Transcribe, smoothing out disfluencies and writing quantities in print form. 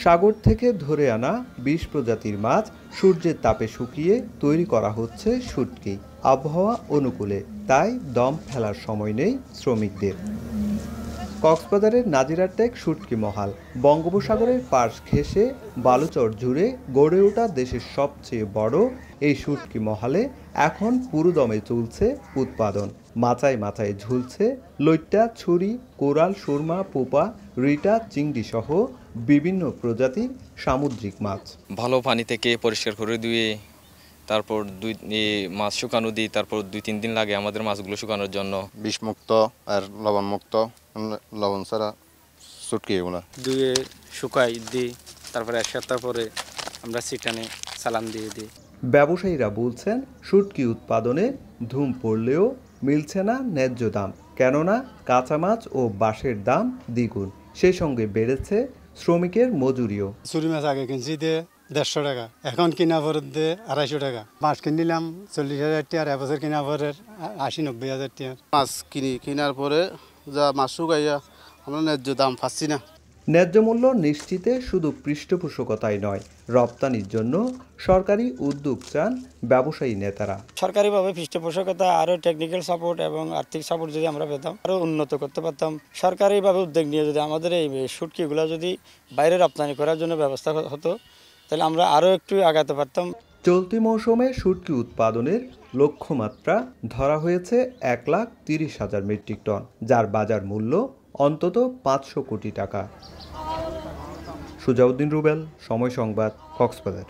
সাগর থেকে ধরে আনা ২০ প্রজাতির মাছ সূর্যের তাপে শুকিয়ে তৈরি করা হচ্ছে শুটকি। আবহাওয়া অনুকূলে, তাই দম ফেলার সময় নেই শ্রমিকদের। কক্সবাজারের নাজিরাটেক শুটকি মহাল বঙ্গোপসাগরের পাশ ঘেঁষে বালুচর জুড়ে গড়ে ওঠা দেশের সবচেয়ে বড় এই শুটকি মহালে এখন পুরোদমে চলছে উৎপাদন। মাচায় মাচায় ঝুলছে লইট্টা, ছুরি, কোরাল, সুরমা, পোপা, রিটা, চিংড়ি সহ বিভিন্ন প্রজাতির সামুদ্রিক মাছ। ভালো পানি থেকে পরিষ্কার করে ধুয়ে তারপর মাছ শুকানো দিই, তারপর ২-৩ দিন লাগে আমাদের মাছগুলো শুকানোর জন্য। বিষমুক্ত আর লবণমুক্ত, লবণ ছাড়া শুটকি এগুলো ধুয়ে শুকাই দিই, তারপরে ১ সপ্তাহ পরে আমরা চিটানে চালান দিয়ে দিই। ব্যবসায়ীরা বলছেন শুটকি উৎপাদনে ধুম পড়লেও মিলছে না ন্যায্য দাম, কেননা কাঁচা মাছ ও বাঁশের দাম দ্বিগুণ। সেই সঙ্গে বেড়েছে শ্রমিকের মজুরিও। চুরি মাছ আগে কিনছি দিয়ে ১৫০ টাকা, এখন কিনা পরে দিয়ে ২৫০ টাকা। মাছ কিনলাম ৪০,০০০ টাকা, আর এবছর কিনা পরে ৮০-৯০ হাজার টাকা। মাছ কেনার পরে যা মাছ শুকাইয়া আমরা ন্যায্য দাম পাচ্ছি না। ন্যায্য মূল্য নিশ্চিতে শুধু পৃষ্ঠপোষকতাই নয়, রপ্তানির জন্য সরকারি উদ্যোগ চান ব্যবসায়ী নেতারা। সরকারিভাবে পৃষ্ঠপোষকতা, আরও টেকনিক্যাল সাপোর্ট এবং আর্থিক সাপোর্ট যদি আমরা পেতাম, আরও উন্নত করতে পারতাম। সরকারিভাবে উদ্যোগ নিয়ে যদি আমাদের এই শুটকিগুলো যদি বাইরে রপ্তানি করার জন্য ব্যবস্থা হতো, তাহলে আমরা আরও একটু আগাতে পারতাম। চলতি মৌসুমে শুটকি উৎপাদনের লক্ষ্যমাত্রা ধরা হয়েছে ১,৩০,০০০ মেট্রিক টন, যার বাজার মূল্য অন্তত ৫০০ কোটি টাকা। সুজাউদ্দিন রুবেল, সময় সংবাদ, কক্সবাজার।